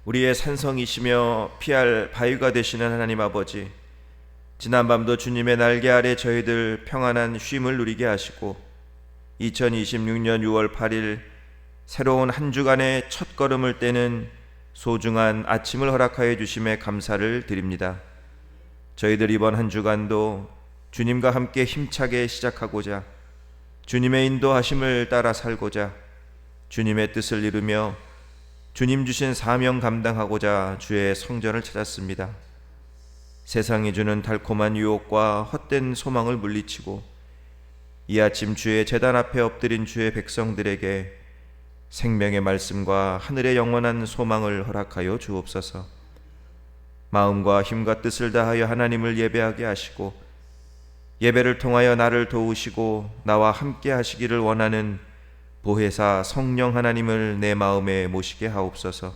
우리의 산성이시며 피할 바위가 되시는 하나님 아버지, 지난밤도 주님의 날개 아래 저희들 평안한 쉼을 누리게 하시고 2026년 6월 8일 새로운 한 주간의 첫걸음을 떼는 소중한 아침을 허락하여 주심에 감사를 드립니다. 저희들 이번 한 주간도 주님과 함께 힘차게 시작하고자, 주님의 인도하심을 따라 살고자, 주님의 뜻을 이루며 주님 주신 사명 감당하고자 주의 성전을 찾았습니다. 세상이 주는 달콤한 유혹과 헛된 소망을 물리치고 이 아침 주의 제단 앞에 엎드린 주의 백성들에게 생명의 말씀과 하늘의 영원한 소망을 허락하여 주옵소서. 마음과 힘과 뜻을 다하여 하나님을 예배하게 하시고 예배를 통하여 나를 도우시고 나와 함께 하시기를 원하는 보혜사 성령 하나님을 내 마음에 모시게 하옵소서.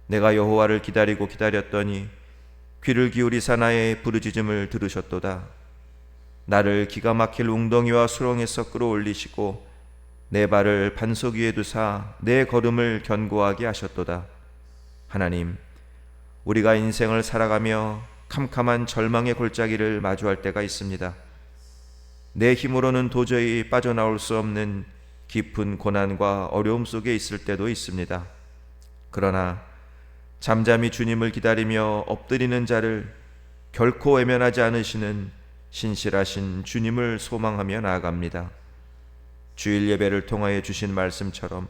내가 여호와를 기다리고 기다렸더니 귀를 기울이사 나의 부르짖음을 들으셨도다. 나를 기가 막힐 웅덩이와 수렁에서 끌어올리시고 내 발을 반석 위에 두사 내 걸음을 견고하게 하셨도다. 하나님, 우리가 인생을 살아가며 캄캄한 절망의 골짜기를 마주할 때가 있습니다. 내 힘으로는 도저히 빠져나올 수 없는 깊은 고난과 어려움 속에 있을 때도 있습니다. 그러나 잠잠히 주님을 기다리며 엎드리는 자를 결코 외면하지 않으시는 신실하신 주님을 소망하며 나아갑니다. 주일 예배를 통하여 주신 말씀처럼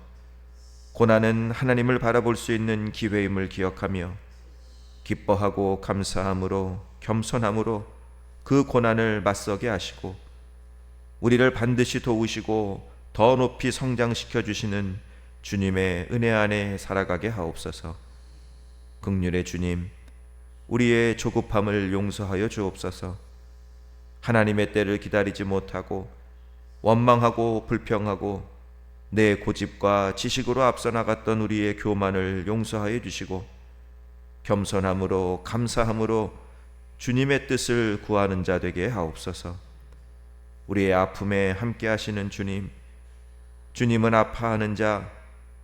고난은 하나님을 바라볼 수 있는 기회임을 기억하며 기뻐하고 감사함으로 겸손함으로 그 고난을 맞서게 하시고 우리를 반드시 도우시고 더 높이 성장시켜 주시는 주님의 은혜 안에 살아가게 하옵소서. 긍휼의 주님, 우리의 조급함을 용서하여 주옵소서. 하나님의 때를 기다리지 못하고 원망하고 불평하고 내 고집과 지식으로 앞서 나갔던 우리의 교만을 용서하여 주시고 겸손함으로 감사함으로 주님의 뜻을 구하는 자 되게 하옵소서. 우리의 아픔에 함께 하시는 주님, 주님은 아파하는 자,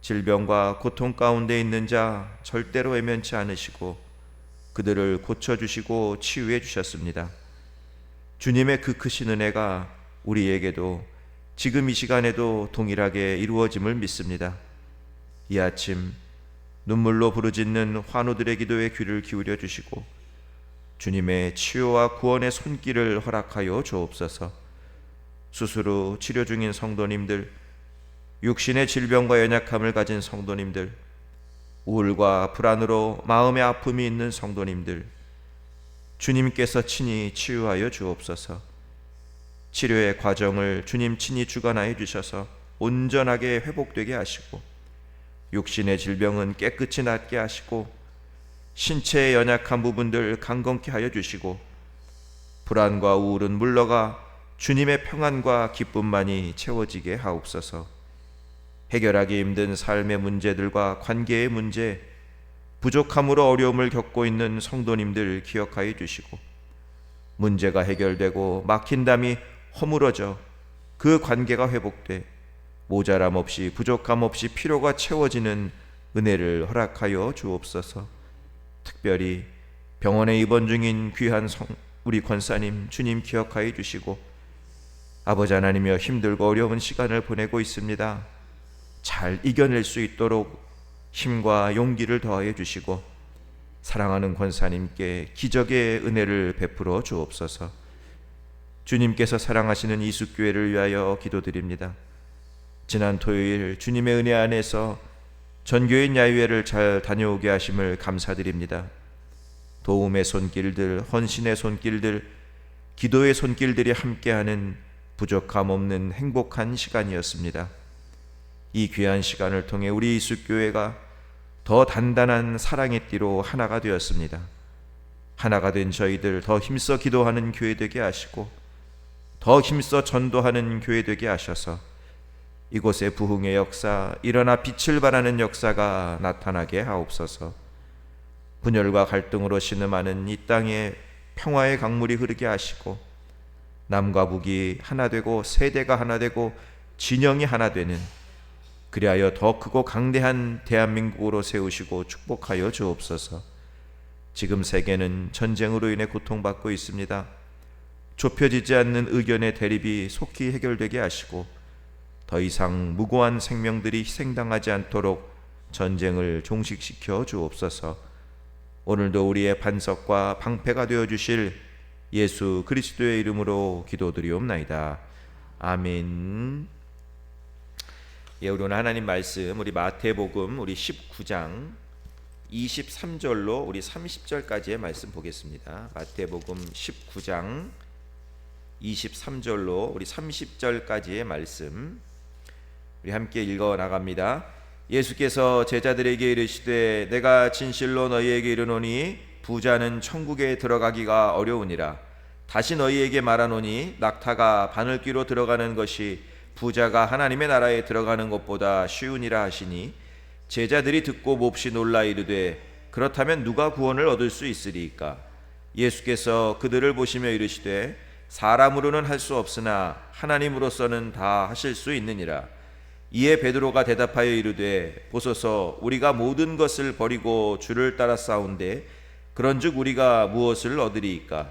질병과 고통 가운데 있는 자 절대로 외면치 않으시고 그들을 고쳐주시고 치유해 주셨습니다. 주님의 그 크신 은혜가 우리에게도 지금 이 시간에도 동일하게 이루어짐을 믿습니다. 이 아침 눈물로 부르짖는 환우들의 기도에 귀를 기울여 주시고 주님의 치유와 구원의 손길을 허락하여 주옵소서. 수술 후 치료 중인 성도님들, 육신의 질병과 연약함을 가진 성도님들, 우울과 불안으로 마음의 아픔이 있는 성도님들, 주님께서 친히 치유하여 주옵소서. 치료의 과정을 주님 친히 주관하여 주셔서 온전하게 회복되게 하시고 육신의 질병은 깨끗이 낫게 하시고 신체의 연약한 부분들 강건케 하여 주시고 불안과 우울은 물러가 주님의 평안과 기쁨만이 채워지게 하옵소서. 해결하기 힘든 삶의 문제들과 관계의 문제, 부족함으로 어려움을 겪고 있는 성도님들 기억하여 주시고 문제가 해결되고 막힌 담이 허물어져 그 관계가 회복돼 모자람 없이 부족함 없이 필요가 채워지는 은혜를 허락하여 주옵소서. 특별히 병원에 입원 중인 귀한 우리 권사님 주님 기억하여 주시고 아버지 하나님이여 힘들고 어려운 시간을 보내고 있습니다. 잘 이겨낼 수 있도록 힘과 용기를 더하여 주시고 사랑하는 권사님께 기적의 은혜를 베풀어 주옵소서. 주님께서 사랑하시는 이숫교회를 위하여 기도드립니다. 지난 토요일 주님의 은혜 안에서 전교인 야유회를 잘 다녀오게 하심을 감사드립니다. 도움의 손길들, 헌신의 손길들, 기도의 손길들이 함께하는 부족함 없는 행복한 시간이었습니다. 이 귀한 시간을 통해 우리 이숫교회가 더 단단한 사랑의 띠로 하나가 되었습니다. 하나가 된 저희들 더 힘써 기도하는 교회 되게 하시고 더 힘써 전도하는 교회 되게 하셔서 이곳의 부흥의 역사, 일어나 빛을 발하는 역사가 나타나게 하옵소서. 분열과 갈등으로 신음하는 이 땅에 평화의 강물이 흐르게 하시고 남과 북이 하나 되고 세대가 하나 되고 진영이 하나 되는 그리하여 더 크고 강대한 대한민국으로 세우시고 축복하여 주옵소서. 지금 세계는 전쟁으로 인해 고통받고 있습니다. 좁혀지지 않는 의견의 대립이 속히 해결되게 하시고 더 이상 무고한 생명들이 희생당하지 않도록 전쟁을 종식시켜 주옵소서. 오늘도 우리의 반석과 방패가 되어 주실 예수 그리스도의 이름으로 기도드리옵나이다. 아멘. 예, 우리 오늘 하나님 말씀 우리 마태복음 우리 19장 23절로 우리 30절까지의 말씀 보겠습니다. 마태복음 19장 23절로 우리 30절까지의 말씀 우리 함께 읽어 나갑니다. 예수께서 제자들에게 이르시되 내가 진실로 너희에게 이르노니 부자는 천국에 들어가기가 어려우니라. 다시 너희에게 말하노니 낙타가 바늘귀로 들어가는 것이 부자가 하나님의 나라에 들어가는 것보다 쉬우니라 하시니 제자들이 듣고 몹시 놀라 이르되 그렇다면 누가 구원을 얻을 수 있으리이까? 예수께서 그들을 보시며 이르시되 사람으로는 할 수 없으나 하나님으로서는 다 하실 수 있느니라. 이에 베드로가 대답하여 이르되 보소서 우리가 모든 것을 버리고 주를 따라 싸운데 그런즉 우리가 무엇을 얻으리이까?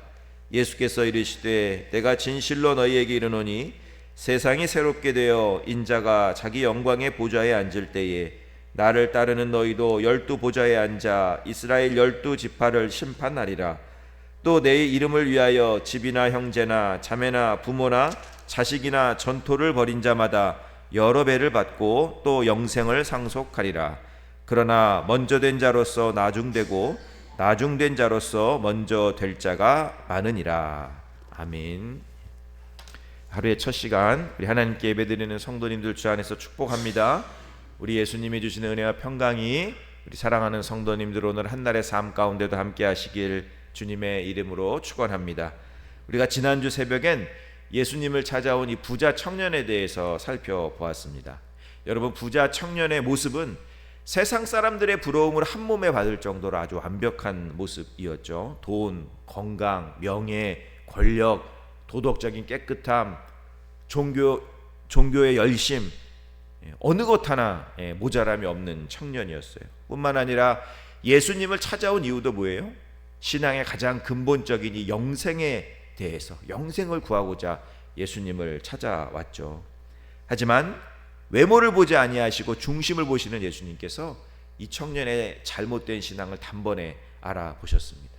예수께서 이르시되 내가 진실로 너희에게 이르노니 세상이 새롭게 되어 인자가 자기 영광의 보좌에 앉을 때에 나를 따르는 너희도 12 보좌에 앉아 이스라엘 12 지파를 심판하리라. 또 내 이름을 위하여 집이나 형제나 자매나 부모나 자식이나 전토를 벌인 자마다 여러 배를 받고 또 영생을 상속하리라. 그러나 먼저 된 자로서 나중되고 나중된 자로서 먼저 될 자가 많으니라. 아멘. 하루의 첫 시간 우리 하나님께 예배드리는 성도님들 주 안에서 축복합니다. 우리 예수님이 주시는 은혜와 평강이 우리 사랑하는 성도님들 오늘 한날의 삶 가운데도 함께 하시길 주님의 이름으로 축원합니다. 우리가 지난주 새벽엔 예수님을 찾아온 이 부자 청년에 대해서 살펴보았습니다. 여러분, 부자 청년의 모습은 세상 사람들의 부러움을 한 몸에 받을 정도로 아주 완벽한 모습이었죠. 돈, 건강, 명예, 권력, 도덕적인 깨끗함, 종교의 열심, 어느 것 하나 모자람이 없는 청년이었어요. 뿐만 아니라 예수님을 찾아온 이유도 뭐예요? 신앙의 가장 근본적인 이 영생에 대해서 영생을 구하고자 예수님을 찾아왔죠. 하지만 외모를 보지 아니하시고 중심을 보시는 예수님께서 이 청년의 잘못된 신앙을 단번에 알아보셨습니다.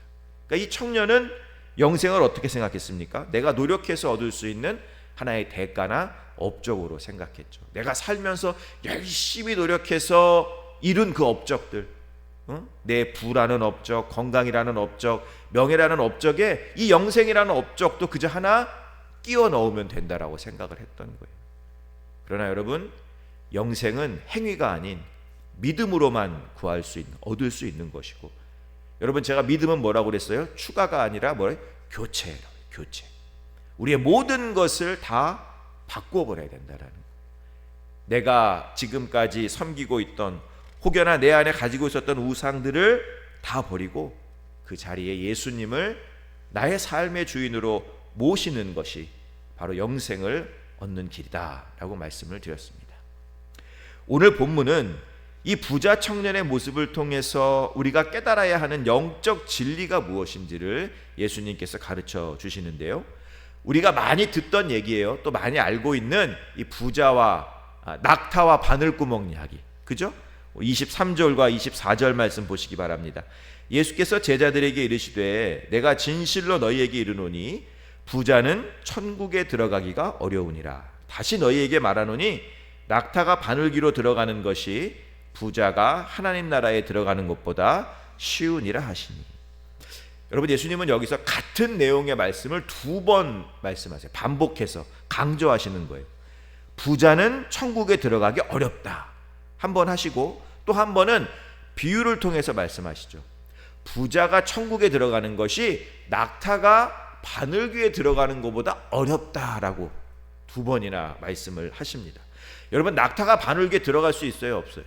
그러니까 이 청년은 영생을 어떻게 생각했습니까? 내가 노력해서 얻을 수 있는 하나의 대가나 업적으로 생각했죠. 내가 살면서 열심히 노력해서 이룬 그 업적들, 내 부라는 업적, 건강이라는 업적, 명예라는 업적에 이 영생이라는 업적도 그저 하나 끼워 넣으면 된다라고 생각을 했던 거예요. 그러나 여러분, 영생은 행위가 아닌 믿음으로만 구할 수 있는, 얻을 수 있는 것이고, 여러분, 제가 믿음은 뭐라고 그랬어요? 추가가 아니라 뭐래? 교체라고. 교체. 우리의 모든 것을 다 바꿔버려야 된다라는 거예요. 내가 지금까지 섬기고 있던 혹여나 내 안에 가지고 있었던 우상들을 다 버리고 그 자리에 예수님을 나의 삶의 주인으로 모시는 것이 바로 영생을 얻는 길이다라고 말씀을 드렸습니다. 오늘 본문은 이 부자 청년의 모습을 통해서 우리가 깨달아야 하는 영적 진리가 무엇인지를 예수님께서 가르쳐 주시는데요. 우리가 많이 듣던 얘기예요. 또 많이 알고 있는 이 부자와 낙타와 바늘구멍 이야기, 그죠? 23절과 24절 말씀 보시기 바랍니다. 예수께서 제자들에게 이르시되 내가 진실로 너희에게 이르노니 부자는 천국에 들어가기가 어려우니라. 다시 너희에게 말하노니 낙타가 바늘귀로 들어가는 것이 부자가 하나님 나라에 들어가는 것보다 쉬우니라 하시니. 여러분, 예수님은 여기서 같은 내용의 말씀을 2번 말씀하세요. 반복해서 강조하시는 거예요. 부자는 천국에 들어가기 어렵다 한 번 하시고, 또 한 번은 비유를 통해서 말씀하시죠. 부자가 천국에 들어가는 것이 낙타가 바늘귀에 들어가는 것보다 어렵다라고 2번이나 말씀을 하십니다. 여러분, 낙타가 바늘귀에 들어갈 수 있어요? 없어요?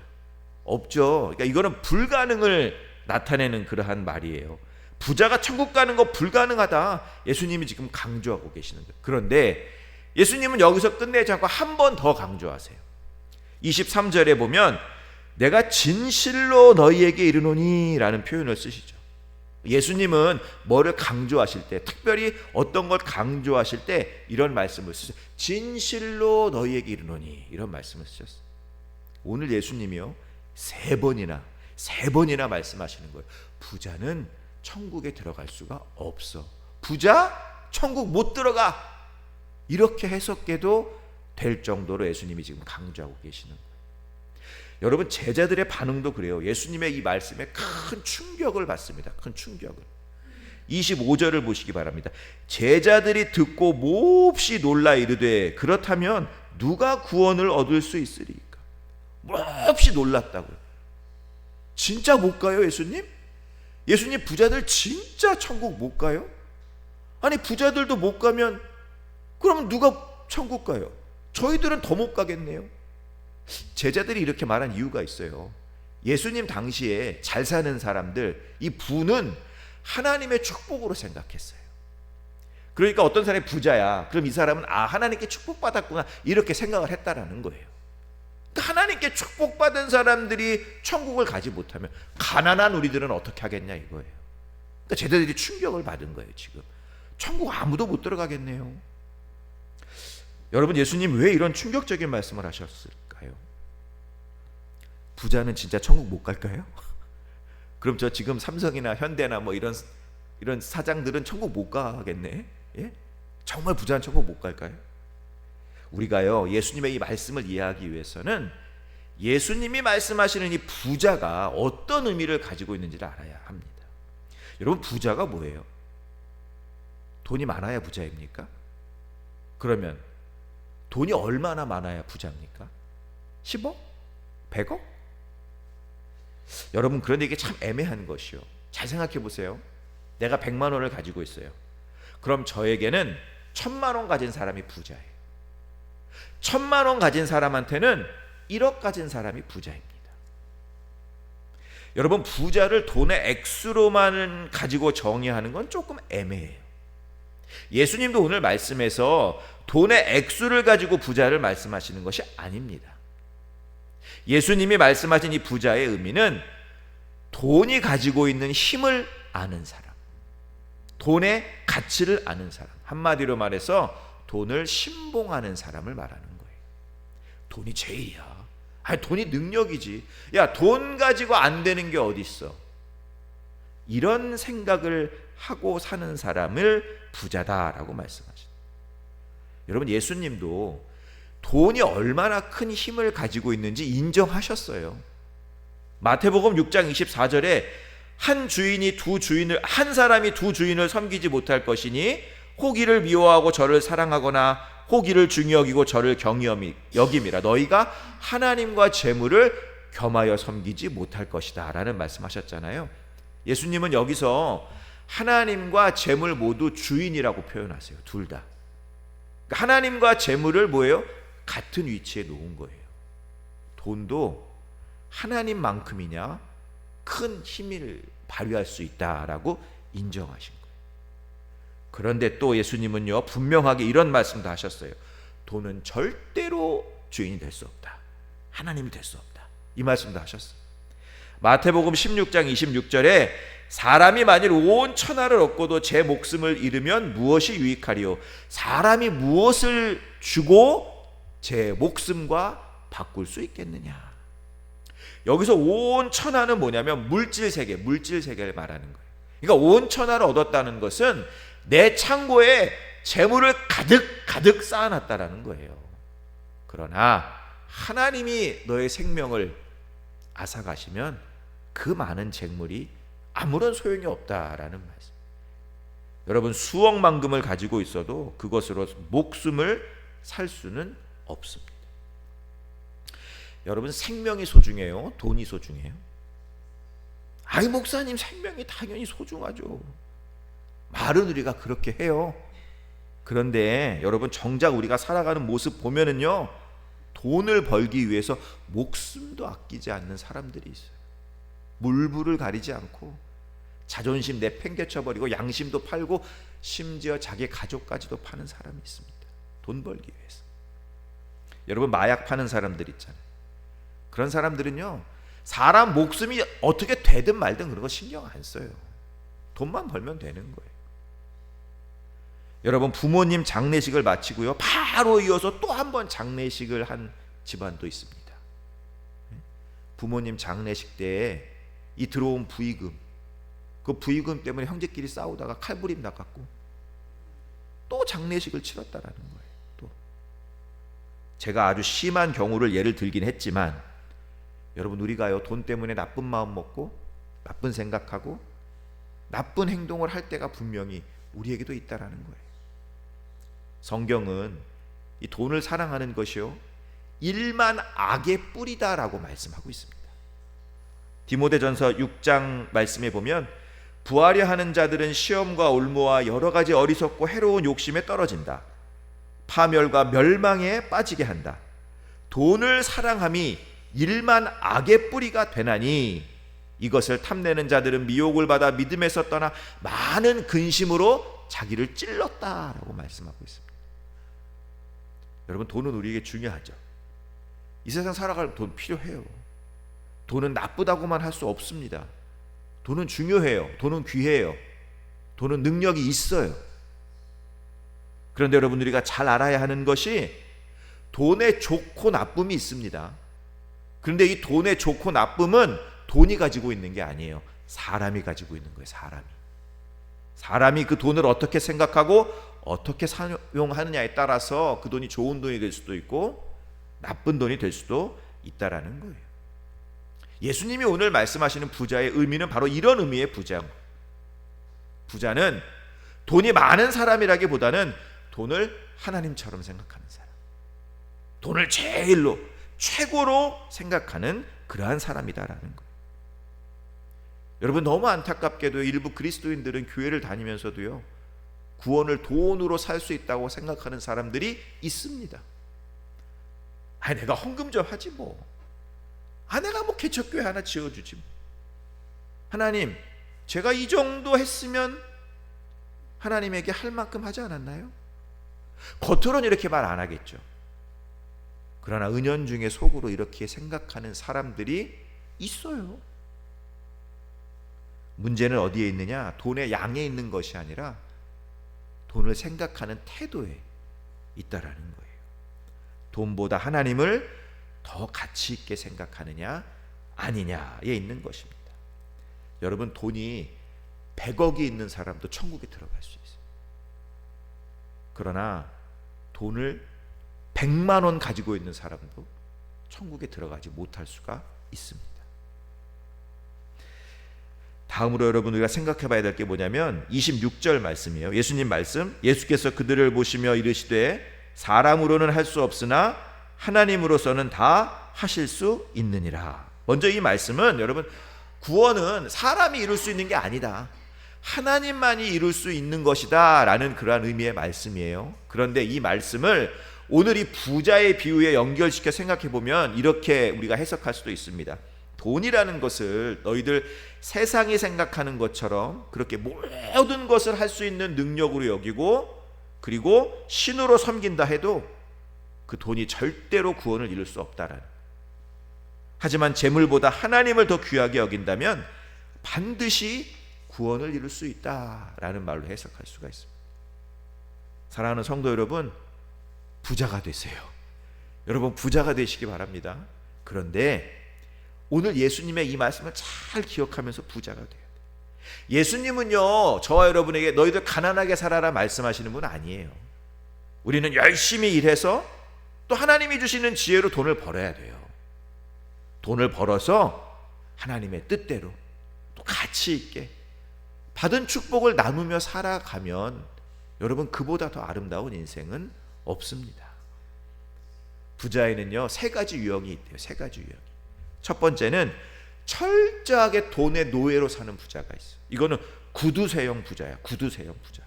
없죠. 그러니까 이거는 불가능을 나타내는 그러한 말이에요. 부자가 천국 가는 거 불가능하다, 예수님이 지금 강조하고 계시는 거예요. 그런데 예수님은 여기서 끝내지 않고 한 번 더 강조하세요. 23절에 보면 내가 진실로 너희에게 이르노니 라는 표현을 쓰시죠. 예수님은 뭐를 강조하실 때, 특별히 어떤 걸 강조하실 때 이런 말씀을 쓰세요. 진실로 너희에게 이르노니, 이런 말씀을 쓰셨어요. 오늘 예수님이요 세 번이나 말씀하시는 거예요. 부자는 천국에 들어갈 수가 없어. 부자 천국 못 들어가. 이렇게 해석해도 될 정도로 예수님이 지금 강조하고 계시는 거예요. 여러분, 제자들의 반응도 그래요. 예수님의 이 말씀에 큰 충격을 받습니다. 큰 충격을. 25절을 보시기 바랍니다. 제자들이 듣고 몹시 놀라 이르되 그렇다면 누가 구원을 얻을 수 있으리까? 몹시 놀랐다고요. 진짜 못 가요, 예수님? 예수님, 부자들 진짜 천국 못 가요? 아니, 부자들도 못 가면 그러면 누가 천국 가요? 저희들은 더 못 가겠네요. 제자들이 이렇게 말한 이유가 있어요. 예수님 당시에 잘 사는 사람들, 이 부는 하나님의 축복으로 생각했어요. 그러니까 어떤 사람이 부자야, 그럼 이 사람은 하나님께 축복받았구나, 이렇게 생각을 했다라는 거예요. 그러니까 하나님께 축복받은 사람들이 천국을 가지 못하면 가난한 우리들은 어떻게 하겠냐 이거예요. 그러니까 제자들이 충격을 받은 거예요. 지금 천국 아무도 못 들어가겠네요. 여러분, 예수님 왜 이런 충격적인 말씀을 하셨을까요? 부자는 진짜 천국 못 갈까요? 그럼 저 지금 삼성이나 현대나 뭐 이런 사장들은 천국 못 가겠네? 예? 정말 부자는 천국 못 갈까요? 우리가요 예수님의 이 말씀을 이해하기 위해서는 예수님이 말씀하시는 이 부자가 어떤 의미를 가지고 있는지를 알아야 합니다. 여러분, 부자가 뭐예요? 돈이 많아야 부자입니까? 그러면 돈이 얼마나 많아야 부자입니까? 10억? 100억? 여러분, 그런데 이게 참 애매한 것이요. 잘 생각해 보세요. 내가 100만 원을 가지고 있어요. 그럼 저에게는 1000만 원 가진 사람이 부자예요. 1000만 원 가진 사람한테는 1억 가진 사람이 부자입니다. 여러분, 부자를 돈의 액수로만 가지고 정의하는 건 조금 애매해요. 예수님도 오늘 말씀에서 돈의 액수를 가지고 부자를 말씀하시는 것이 아닙니다. 예수님이 말씀하신 이 부자의 의미는 돈이 가지고 있는 힘을 아는 사람, 돈의 가치를 아는 사람, 한마디로 말해서 돈을 신봉하는 사람을 말하는 거예요. 돈이 죄야. 아니, 돈이 능력이지. 야, 돈 가지고 안 되는 게 어디 있어? 이런 생각을 하고 사는 사람을 부자다라고 말씀하십니다. 여러분, 예수님도 돈이 얼마나 큰 힘을 가지고 있는지 인정하셨어요. 마태복음 6장 24절에 한 사람이 두 주인을 섬기지 못할 것이니 호기를 미워하고 저를 사랑하거나 호기를 중히 여기고 저를 경히 여김이라. 너희가 하나님과 재물을 겸하여 섬기지 못할 것이다 라는 말씀하셨잖아요. 예수님은 여기서 하나님과 재물 모두 주인이라고 표현하세요. 둘 다. 하나님과 재물을 뭐예요? 같은 위치에 놓은 거예요. 돈도 하나님만큼이냐 큰 힘을 발휘할 수 있다라고 인정하신 거예요. 그런데 또 예수님은요 분명하게 이런 말씀도 하셨어요. 돈은 절대로 주인이 될 수 없다. 하나님이 될 수 없다. 이 말씀도 하셨어요. 마태복음 16장 26절에 사람이 만일 온 천하를 얻고도 제 목숨을 잃으면 무엇이 유익하리요? 사람이 무엇을 주고 제 목숨과 바꿀 수 있겠느냐? 여기서 온 천하는 뭐냐면 물질 세계를 말하는 거예요. 그러니까 온 천하를 얻었다는 것은 내 창고에 재물을 가득 쌓아놨다라는 거예요. 그러나 하나님이 너의 생명을 앗아가시면 그 많은 재물이 아무런 소용이 없다라는 말씀. 여러분, 수억만금을 가지고 있어도 그것으로 목숨을 살 수는 없습니다. 여러분, 생명이 소중해요? 돈이 소중해요? 아이, 목사님, 생명이 당연히 소중하죠. 말은 우리가 그렇게 해요. 그런데 여러분, 정작 우리가 살아가는 모습 보면은요, 돈을 벌기 위해서 목숨도 아끼지 않는 사람들이 있어요. 물불을 가리지 않고 자존심 내팽개쳐버리고 양심도 팔고 심지어 자기 가족까지도 파는 사람이 있습니다. 돈 벌기 위해서. 여러분, 마약 파는 사람들 있잖아요. 그런 사람들은요, 사람 목숨이 어떻게 되든 말든 그런 거 신경 안 써요. 돈만 벌면 되는 거예요. 여러분, 부모님 장례식을 마치고요, 바로 이어서 또 한 번 장례식을 한 집안도 있습니다. 부모님 장례식 때에 이 들어온 부의금, 그 부의금 때문에 형제끼리 싸우다가 칼부림 나갔고 또 장례식을 치렀다라는 거예요. 또 제가 아주 심한 경우를 예를 들긴 했지만, 여러분, 우리가요, 돈 때문에 나쁜 마음 먹고 나쁜 생각하고 나쁜 행동을 할 때가 분명히 우리에게도 있다라는 거예요. 성경은 이 돈을 사랑하는 것이요, 일만 악의 뿌리다라고 말씀하고 있습니다. 디모데전서 6장 말씀에 보면, 부하려 하는 자들은 시험과 올무와 여러 가지 어리석고 해로운 욕심에 떨어진다. 파멸과 멸망에 빠지게 한다. 돈을 사랑함이 일만 악의 뿌리가 되나니 이것을 탐내는 자들은 미혹을 받아 믿음에서 떠나 많은 근심으로 자기를 찔렀다라고 말씀하고 있습니다. 여러분, 돈은 우리에게 중요하죠. 이 세상 살아갈 돈 필요해요. 돈은 나쁘다고만 할 수 없습니다. 돈은 중요해요. 돈은 귀해요. 돈은 능력이 있어요. 그런데 여러분, 우리가 잘 알아야 하는 것이 돈의 좋고 나쁨이 있습니다. 그런데 이 돈의 좋고 나쁨은 돈이 가지고 있는 게 아니에요. 사람이 가지고 있는 거예요. 사람이 그 돈을 어떻게 생각하고 어떻게 사용하느냐에 따라서 그 돈이 좋은 돈이 될 수도 있고 나쁜 돈이 될 수도 있다라는 거예요. 예수님이 오늘 말씀하시는 부자의 의미는 바로 이런 의미의 부자는 돈이 많은 사람이라기보다는 돈을 하나님처럼 생각하는 사람, 돈을 제일로 최고로 생각하는 그러한 사람이다라는 거예요. 여러분, 너무 안타깝게도 일부 그리스도인들은 교회를 다니면서도요, 구원을 돈으로 살 수 있다고 생각하는 사람들이 있습니다. 내가 헌금 좀 하지 뭐. 내가 뭐 개척교회 하나 지어주지 뭐. 하나님, 제가 이 정도 했으면 하나님에게 할 만큼 하지 않았나요? 겉으로는 이렇게 말 안 하겠죠. 그러나 은연중에 속으로 이렇게 생각하는 사람들이 있어요. 문제는 어디에 있느냐? 돈의 양에 있는 것이 아니라 돈을 생각하는 태도에 있다라는 거예요. 돈보다 하나님을 더 가치 있게 생각하느냐 아니냐에 있는 것입니다. 여러분, 돈이 100억이 있는 사람도 천국에 들어갈 수 있어요. 그러나 돈을 100만 원 가지고 있는 사람도 천국에 들어가지 못할 수가 있습니다. 다음으로 여러분, 우리가 생각해 봐야 될 게 뭐냐면 26절 말씀이에요. 예수님 말씀, 예수께서 그들을 보시며 이르시되 사람으로는 할 수 없으나 하나님으로서는 다 하실 수 있느니라. 먼저 이 말씀은, 여러분, 구원은 사람이 이룰 수 있는 게 아니다, 하나님만이 이룰 수 있는 것이다 라는 그러한 의미의 말씀이에요. 그런데 이 말씀을 오늘 이 부자의 비유에 연결시켜 생각해 보면 이렇게 우리가 해석할 수도 있습니다. 돈이라는 것을 너희들 세상이 생각하는 것처럼 그렇게 모든 것을 할 수 있는 능력으로 여기고, 그리고 신으로 섬긴다 해도 그 돈이 절대로 구원을 이룰 수 없다라는. 하지만 재물보다 하나님을 더 귀하게 여긴다면 반드시 구원을 이룰 수 있다라는 말로 해석할 수가 있습니다. 사랑하는 성도 여러분, 부자가 되세요. 여러분, 부자가 되시기 바랍니다. 그런데 오늘 예수님의 이 말씀을 잘 기억하면서 부자가 돼요. 예수님은요, 저와 여러분에게 너희들 가난하게 살아라 말씀하시는 분 아니에요. 우리는 열심히 일해서 또 하나님이 주시는 지혜로 돈을 벌어야 돼요. 돈을 벌어서 하나님의 뜻대로 또 가치 있게 받은 축복을 나누며 살아가면 여러분, 그보다 더 아름다운 인생은 없습니다. 부자에는요, 3가지 유형이 있대요. 3가지 유형. 첫 번째는 철저하게 돈의 노예로 사는 부자가 있어요. 이거는 구두쇠형 부자야. 구두쇠형 부자.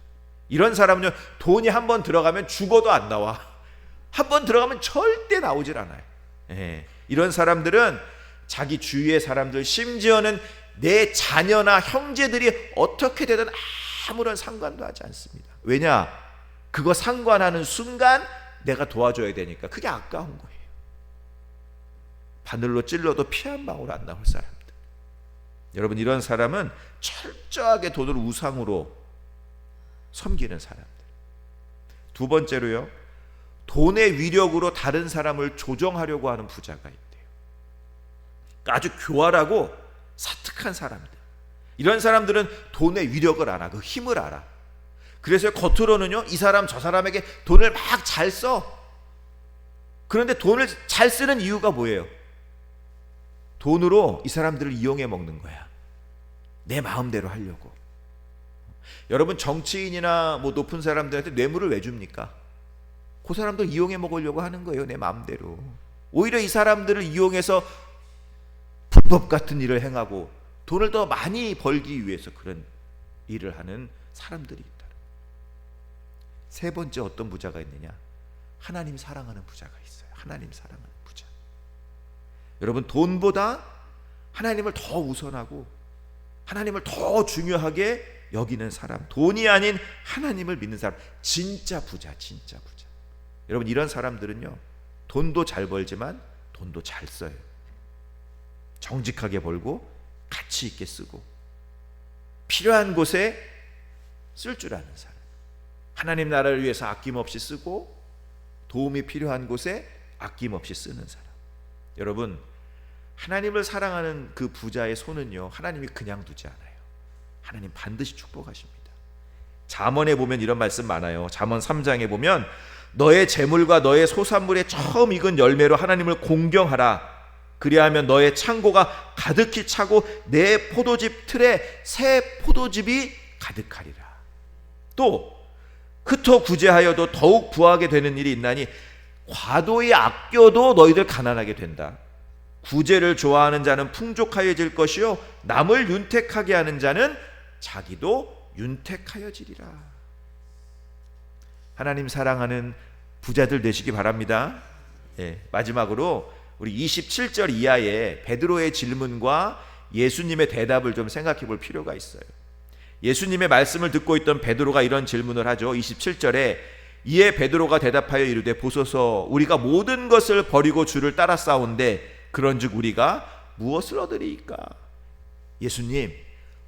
이런 사람은요, 돈이 한번 들어가면 죽어도 안 나와. 한번 들어가면 절대 나오질 않아요. 이런 사람들은 자기 주위의 사람들, 심지어는 내 자녀나 형제들이 어떻게 되든 아무런 상관도 하지 않습니다. 왜냐? 그거 상관하는 순간 내가 도와줘야 되니까. 그게 아까운 거예요. 바늘로 찔러도 피 한 방울 안 나올 사람들. 여러분, 이런 사람은 철저하게 돈을 우상으로 섬기는 사람들. 두 번째로요, 돈의 위력으로 다른 사람을 조정하려고 하는 부자가 있대요. 아주 교활하고 사특한 사람들. 이런 사람들은 돈의 위력을 알아, 그 힘을 알아. 그래서 겉으로는요, 이 사람 저 사람에게 돈을 막 잘 써. 그런데 돈을 잘 쓰는 이유가 뭐예요? 돈으로 이 사람들을 이용해 먹는 거야. 내 마음대로 하려고. 여러분, 정치인이나 뭐 높은 사람들한테 뇌물을 왜 줍니까? 그 사람들 이용해 먹으려고 하는 거예요, 내 마음대로. 오히려 이 사람들을 이용해서 불법 같은 일을 행하고 돈을 더 많이 벌기 위해서 그런 일을 하는 사람들이 있다. 세 번째, 어떤 부자가 있느냐? 하나님 사랑하는 부자가 있어요. 하나님 사랑하는 부자. 여러분, 돈보다 하나님을 더 우선하고 하나님을 더 중요하게 여기는 사람, 돈이 아닌 하나님을 믿는 사람, 진짜 부자, 진짜 부자. 여러분, 이런 사람들은요, 돈도 잘 벌지만 돈도 잘 써요. 정직하게 벌고 가치 있게 쓰고 필요한 곳에 쓸 줄 아는 사람, 하나님 나라를 위해서 아낌없이 쓰고 도움이 필요한 곳에 아낌없이 쓰는 사람. 여러분, 하나님을 사랑하는 그 부자의 손은요, 하나님이 그냥 두지 않아요. 하나님 반드시 축복하십니다. 잠언에 보면 이런 말씀 많아요. 잠언 3장에 보면 너의 재물과 너의 소산물의 처음 익은 열매로 하나님을 공경하라. 그리하면 너의 창고가 가득히 차고 내 포도집 틀에 새 포도즙이 가득하리라. 또 흩어 구제하여도 더욱 부하게 되는 일이 있나니 과도히 아껴도 너희들 가난하게 된다. 구제를 좋아하는 자는 풍족하여질 것이요 남을 윤택하게 하는 자는 자기도 윤택하여지리라. 하나님 사랑하는 부자들 되시기 바랍니다. 마지막으로 우리 27절 이하의 베드로의 질문과 예수님의 대답을 좀 생각해 볼 필요가 있어요. 예수님의 말씀을 듣고 있던 베드로가 이런 질문을 하죠. 27절에 이에 베드로가 대답하여 이르되 보소서 우리가 모든 것을 버리고 주를 따라 싸운데 그런즉 우리가 무엇을 얻으리이까? 예수님,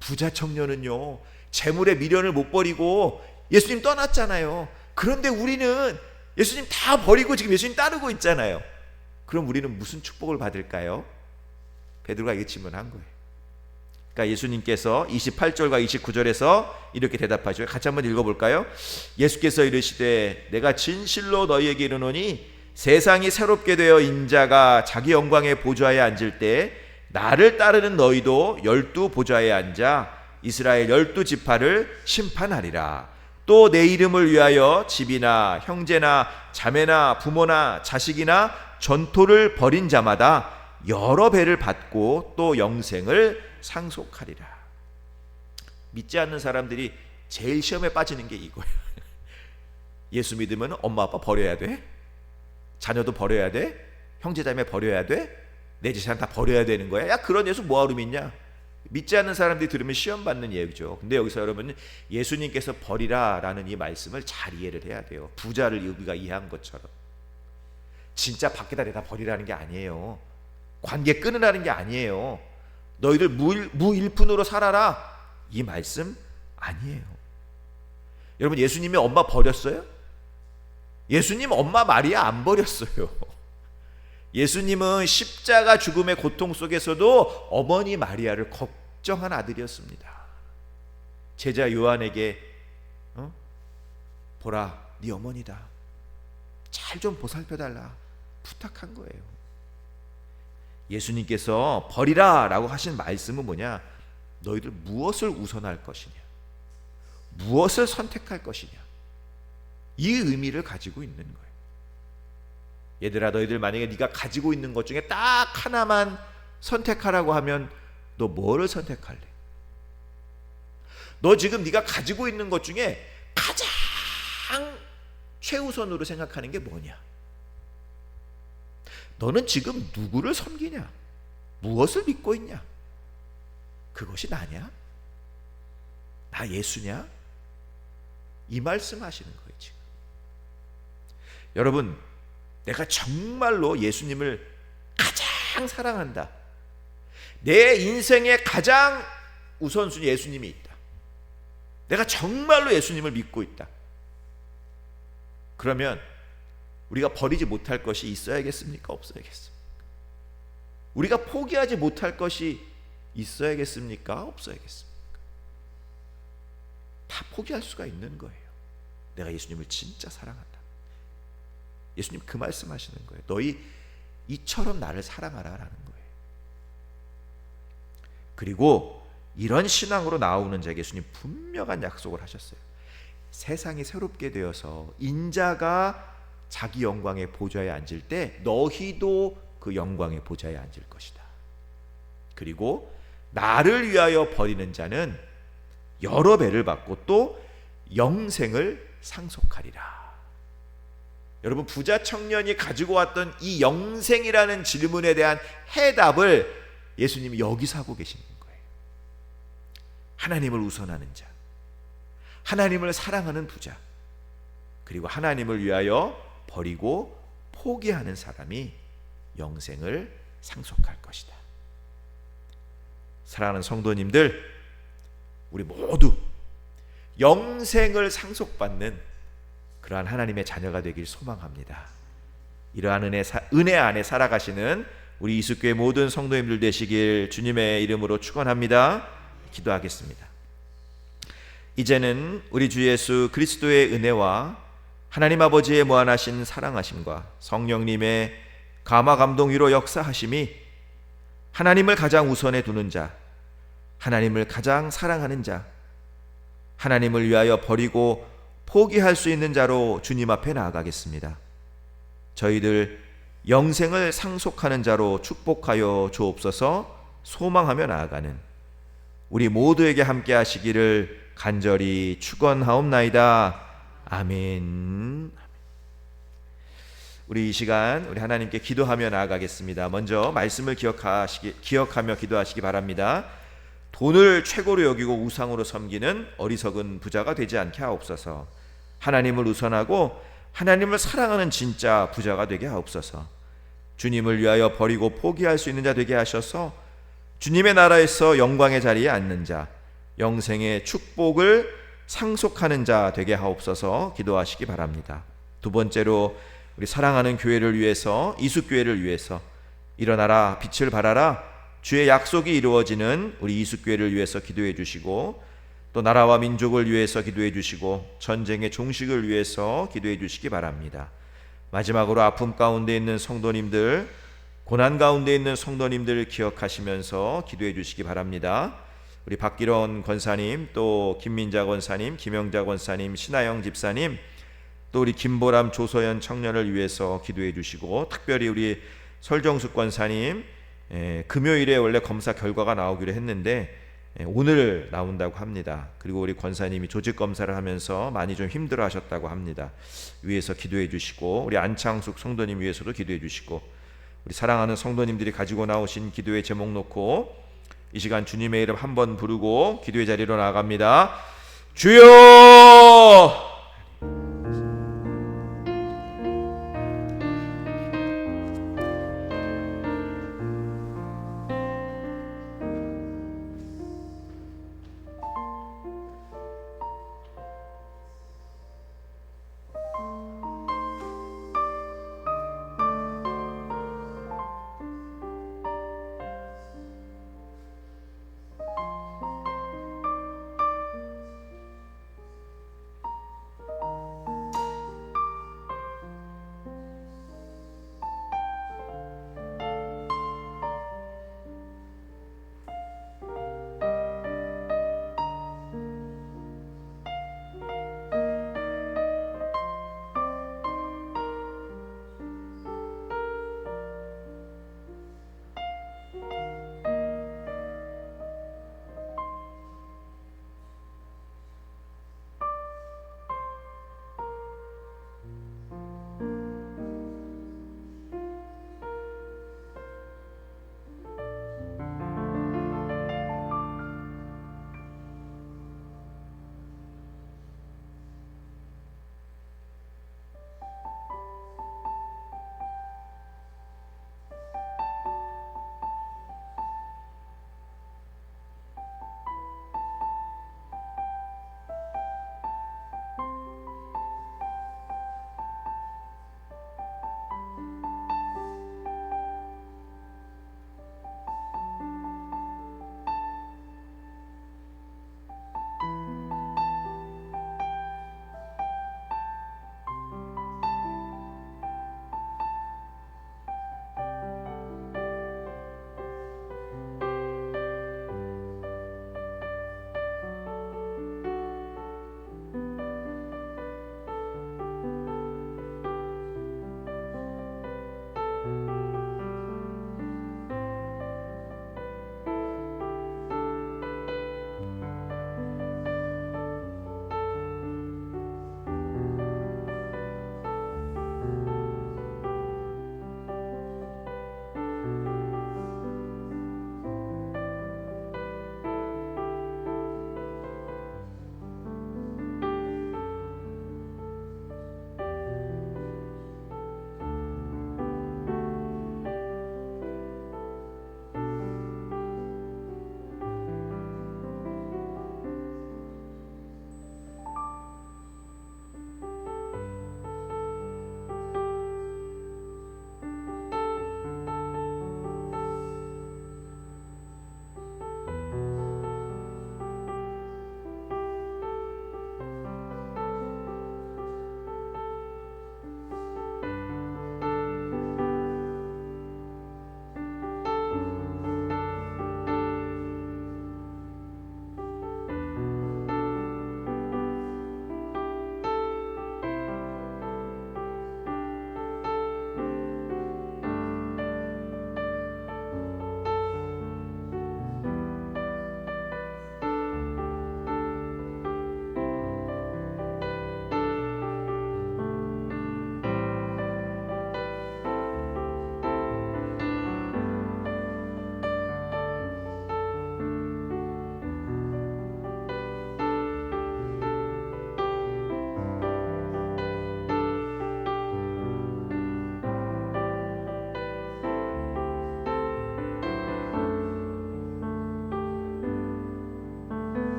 부자 청년은요 재물의 미련을 못 버리고 예수님 떠났잖아요. 그런데 우리는 예수님 다 버리고 지금 예수님 따르고 있잖아요. 그럼 우리는 무슨 축복을 받을까요? 베드로가 이게 질문한 거예요. 그러니까 예수님께서 28절과 29절에서 이렇게 대답하죠. 같이 한번 읽어볼까요? 예수께서 이르시되 내가 진실로 너희에게 이르노니 세상이 새롭게 되어 인자가 자기 영광의 보좌에 앉을 때 나를 따르는 너희도 12 보좌에 앉아 이스라엘 12지파를 심판하리라. 또 내 이름을 위하여 집이나 형제나 자매나 부모나 자식이나 전토를 벌인 자마다 여러 배를 받고 또 영생을 상속하리라. 믿지 않는 사람들이 제일 시험에 빠지는 게 이거예요. 예수 믿으면 엄마 아빠 버려야 돼? 자녀도 버려야 돼? 형제자매 버려야 돼? 내 재산 다 버려야 되는 거야? 야, 그런 예수 뭐하러 믿냐? 믿지 않는 사람들이 들으면 시험 받는 얘기죠. 근데 여기서 여러분, 예수님께서 버리라 라는 이 말씀을 잘 이해를 해야 돼요. 부자를 우리가 이해한 것처럼 진짜 밖에다 내다 버리라는 게 아니에요. 관계 끊으라는 게 아니에요. 너희들 무일푼으로 살아라, 이 말씀 아니에요. 여러분, 예수님이 엄마 버렸어요? 예수님 엄마 마리아 안 버렸어요. 예수님은 십자가 죽음의 고통 속에서도 어머니 마리아를 걱정한 아들이었습니다. 제자 요한에게 보라, 네 어머니다, 잘 좀 보살펴달라 부탁한 거예요. 예수님께서 버리라 라고 하신 말씀은 뭐냐? 너희들 무엇을 우선할 것이냐, 무엇을 선택할 것이냐, 이 의미를 가지고 있는 거예요. 얘들아, 너희들 만약에 네가 가지고 있는 것 중에 딱 하나만 선택하라고 하면 너 뭐를 선택할래? 너 지금 네가 가지고 있는 것 중에 가장 최우선으로 생각하는 게 뭐냐? 너는 지금 누구를 섬기냐? 무엇을 믿고 있냐? 그것이 나냐? 나 예수냐? 이 말씀하시는 거예요 지금. 여러분, 내가 정말로 예수님을 가장 사랑한다. 내 인생의 가장 우선순위 예수님이 있다. 내가 정말로 예수님을 믿고 있다. 그러면 우리가 버리지 못할 것이 있어야겠습니까? 없어야겠습니까? 우리가 포기하지 못할 것이 있어야겠습니까? 없어야겠습니까? 다 포기할 수가 있는 거예요. 내가 예수님을 진짜 사랑한다. 예수님 그 말씀하시는 거예요. 너희 이처럼 나를 사랑하라라는 거예요. 그리고 이런 신앙으로 나오는 자에게 예수님 분명한 약속을 하셨어요. 세상이 새롭게 되어서 인자가 자기 영광의 보좌에 앉을 때 너희도 그 영광의 보좌에 앉을 것이다. 그리고 나를 위하여 버리는 자는 여러 배를 받고 또 영생을 상속하리라. 여러분, 부자 청년이 가지고 왔던 이 영생이라는 질문에 대한 해답을 예수님이 여기서 하고 계시는 거예요. 하나님을 우선하는 자, 하나님을 사랑하는 부자, 그리고 하나님을 위하여 버리고 포기하는 사람이 영생을 상속할 것이다. 사랑하는 성도님들, 우리 모두 영생을 상속받는 그러한 하나님의 자녀가 되길 소망합니다. 이러한 은혜 안에 살아가시는 우리 이수교회 모든 성도님들 되시길 주님의 이름으로 축원합니다. 기도하겠습니다. 이제는 우리 주 예수 그리스도의 은혜와 하나님 아버지의 무한하신 사랑하심과 성령님의 감화 감동 위로 역사하심이 하나님을 가장 우선에 두는 자, 하나님을 가장 사랑하는 자, 하나님을 위하여 버리고 포기할 수 있는 자로 주님 앞에 나아가겠습니다. 저희들 영생을 상속하는 자로 축복하여 주옵소서. 소망하며 나아가는 우리 모두에게 함께 하시기를 간절히 축원하옵나이다. 아멘. 우리 이 시간 우리 하나님께 기도하며 나아가겠습니다. 먼저 말씀을 기억하며 기도하시기 바랍니다. 돈을 최고로 여기고 우상으로 섬기는 어리석은 부자가 되지 않게 하옵소서. 하나님을 우선하고 하나님을 사랑하는 진짜 부자가 되게 하옵소서. 주님을 위하여 버리고 포기할 수 있는 자 되게 하셔서 주님의 나라에서 영광의 자리에 앉는 자, 영생의 축복을 상속하는 자 되게 하옵소서. 기도하시기 바랍니다. 두 번째로 우리 사랑하는 교회를 위해서, 이수교회를 위해서 일어나라 빛을 발하라 주의 약속이 이루어지는 우리 이수교회를 위해서 기도해 주시고, 또 나라와 민족을 위해서 기도해 주시고, 전쟁의 종식을 위해서 기도해 주시기 바랍니다. 마지막으로 아픔 가운데 있는 성도님들, 고난 가운데 있는 성도님들 기억하시면서 기도해 주시기 바랍니다. 우리 박기론 권사님, 또 김민자 권사님, 김영자 권사님, 신하영 집사님, 또 우리 김보람 조서연 청년을 위해서 기도해 주시고, 특별히 우리 설정숙 권사님, 금요일에 원래 검사 결과가 나오기로 했는데 오늘 나온다고 합니다. 그리고 우리 권사님이 조직 검사를 하면서 많이 좀 힘들어 하셨다고 합니다. 위해서 기도해 주시고, 우리 안창숙 성도님 위해서도 기도해 주시고, 우리 사랑하는 성도님들이 가지고 나오신 기도의 제목 놓고 이 시간 주님의 이름 한번 부르고 기도의 자리로 나아갑니다. 주여!